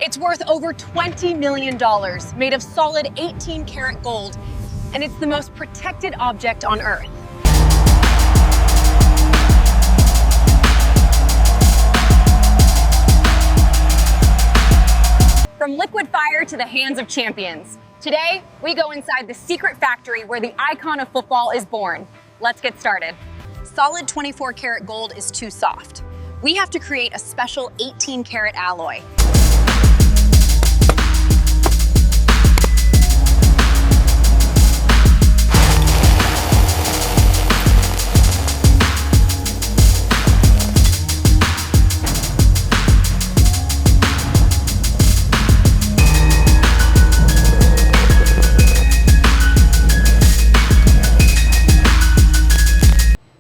It's worth over $20 million, made of solid 18-karat gold, and it's the most protected object on Earth. From liquid fire to the hands of champions. Today, we go inside the secret factory where the icon of football is born. Let's get started. Solid 24-karat gold is too soft. We have to create a special 18-karat alloy.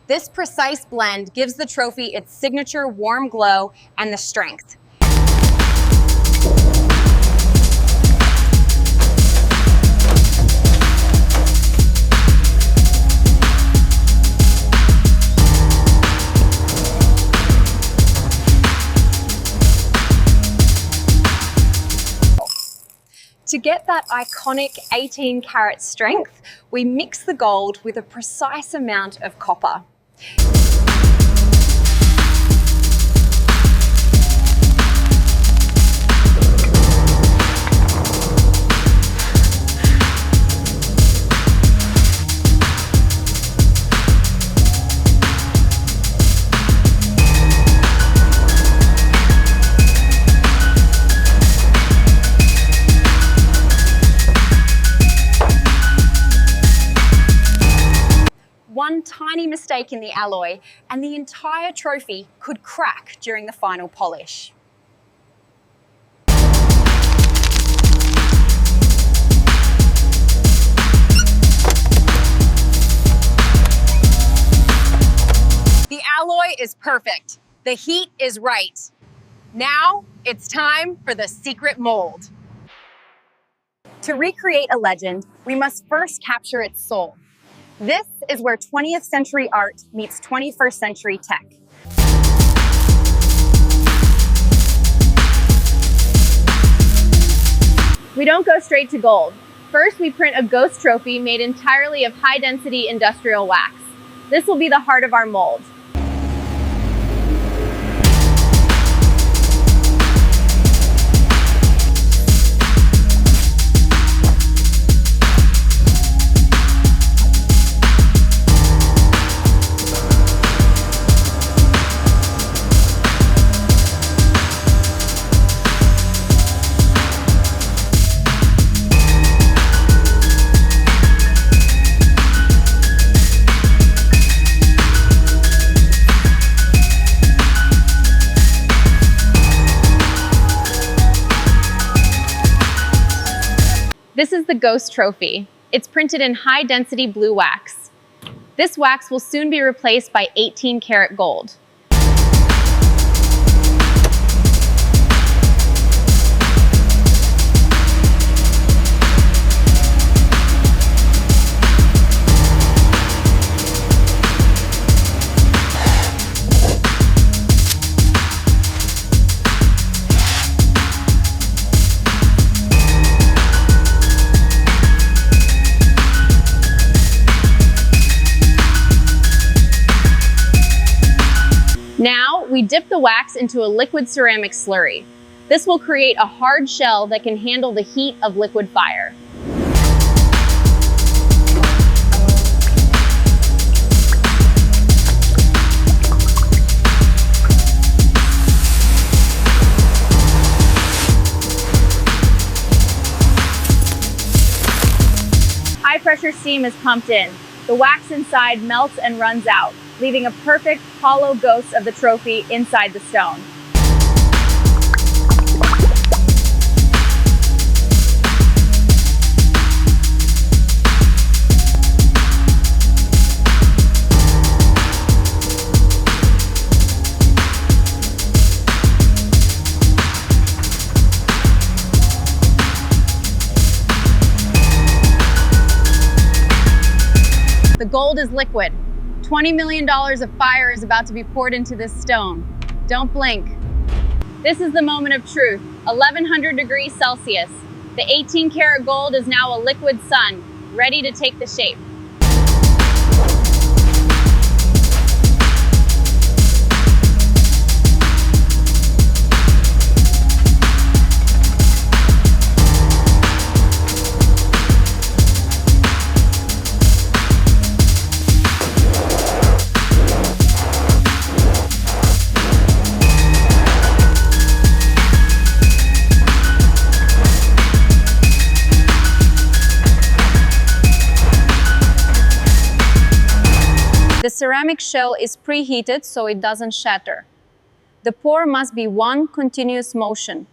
This precise blend gives the trophy its signature warm glow and the strength. To get that iconic 18-karat strength, we mix the gold with a precise amount of copper. One tiny mistake in the alloy, and the entire trophy could crack during the final polish. The alloy is perfect. The heat is right. Now it's time for the secret mold. To recreate a legend, we must first capture its soul. This is where 20th century art meets 21st century tech. We don't go straight to gold. First, we print a ghost trophy made entirely of high-density industrial wax. This will be the heart of our mold. This is the Ghost Trophy. It's printed in high-density blue wax. This wax will soon be replaced by 18-karat gold. Now, we dip the wax into a liquid ceramic slurry. This will create a hard shell that can handle the heat of liquid fire. High-pressure steam is pumped in. The wax inside melts and runs out, leaving a perfect hollow ghost of the trophy inside the stone. The gold is liquid. $20 million of fire is about to be poured into this stone. Don't blink. This is the moment of truth. 1100 degrees Celsius. The 18-karat gold is now a liquid sun, ready to take the shape. The ceramic shell is preheated so it doesn't shatter. The pour must be one continuous motion.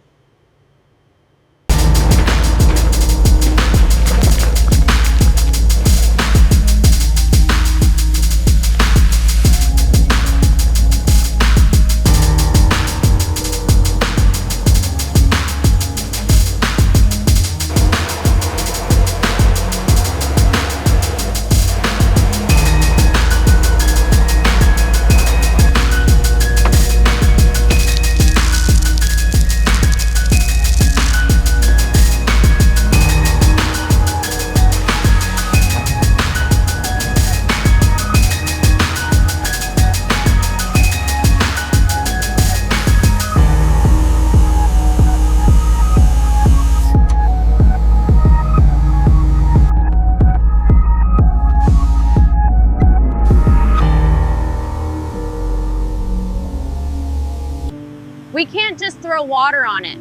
We can't just throw water on it.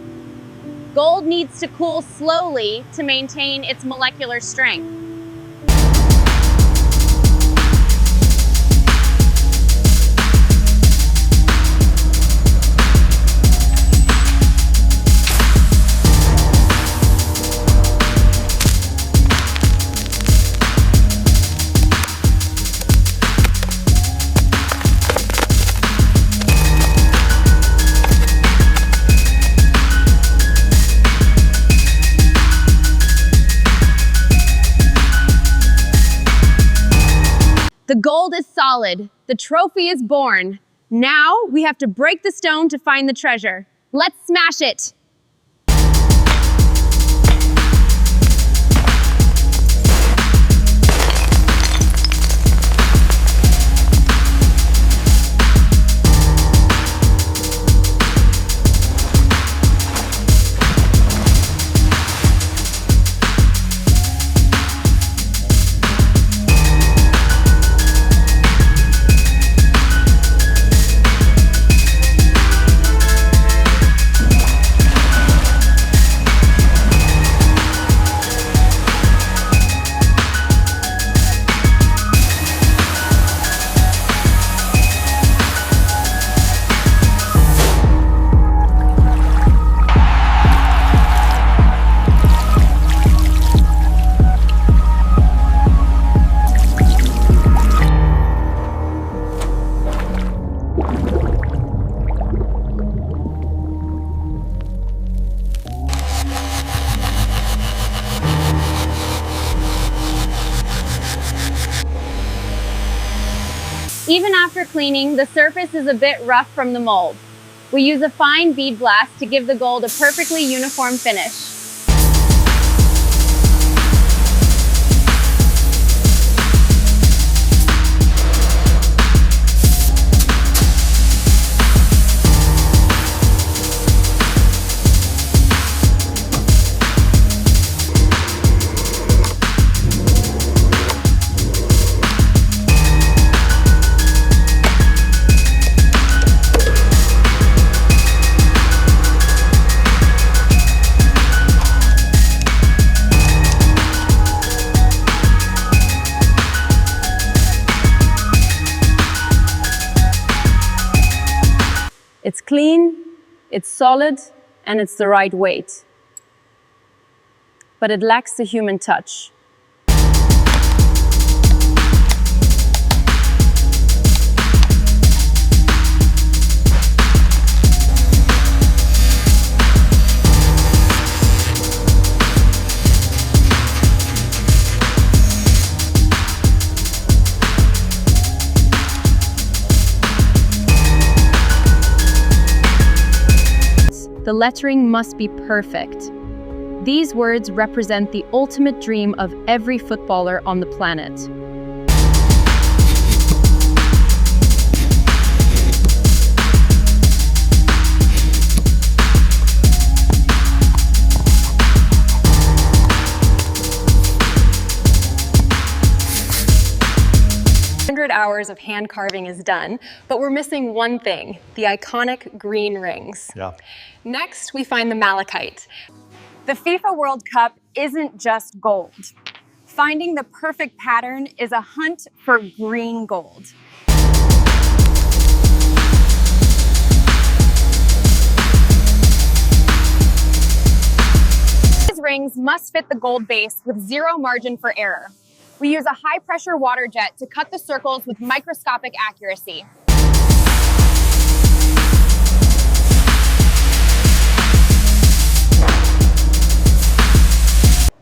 Gold needs to cool slowly to maintain its molecular strength. The gold is solid. The trophy is born. Now we have to break the stone to find the treasure. Let's smash it! Even after cleaning, the surface is a bit rough from the mold. We use a fine bead blast to give the gold a perfectly uniform finish. It's clean, it's solid, and it's the right weight. But it lacks the human touch. The the lettering must be perfect. These words represent the ultimate dream of every footballer on the planet. Hours of hand carving is done, but we're missing one thing, the iconic green rings. Yeah. Next, we find the malachite. The FIFA World Cup isn't just gold. Finding the perfect pattern is a hunt for green gold. These rings must fit the gold base with zero margin for error. We use a high-pressure water jet to cut the circles with microscopic accuracy.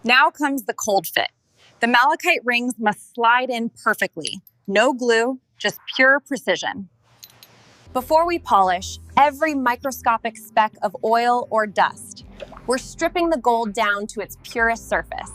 Now comes the cold fit. The malachite rings must slide in perfectly. No glue, just pure precision. Before we polish every microscopic speck of oil or dust, we're stripping the gold down to its purest surface.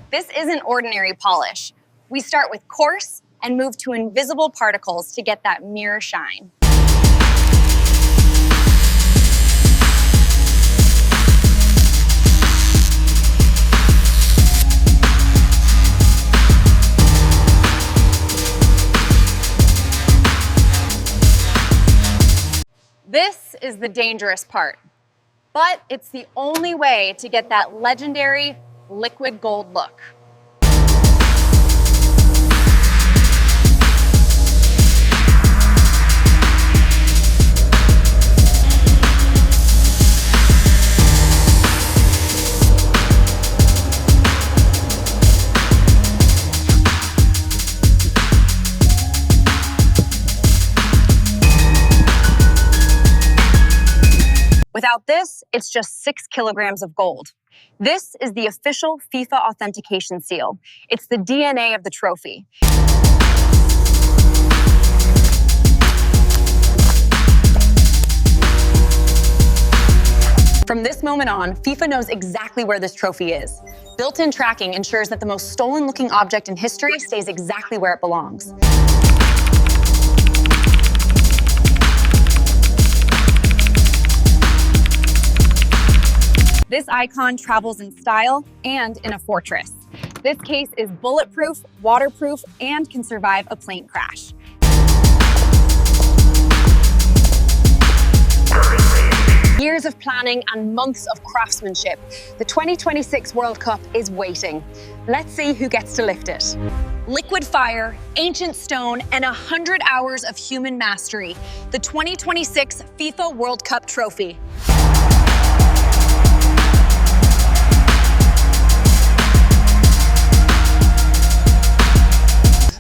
This isn't ordinary polish. We start with coarse and move to invisible particles to get that mirror shine. This is the dangerous part, but it's the only way to get that legendary liquid gold look. Without this, it's just 6 kilograms of gold. This is the official FIFA authentication seal. It's the DNA of the trophy. From this moment on, FIFA knows exactly where this trophy is. Built-in tracking ensures that the most stolen-looking object in history stays exactly where it belongs. This icon travels in style and in a fortress. This case is bulletproof, waterproof, and can survive a plane crash. Years of planning and months of craftsmanship. The 2026 World Cup is waiting. Let's see who gets to lift it. Liquid fire, ancient stone, and 100 hours of human mastery. The 2026 FIFA World Cup Trophy.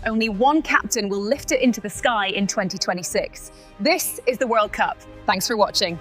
Only one captain will lift it into the sky in 2026. This is the World Cup. Thanks for watching.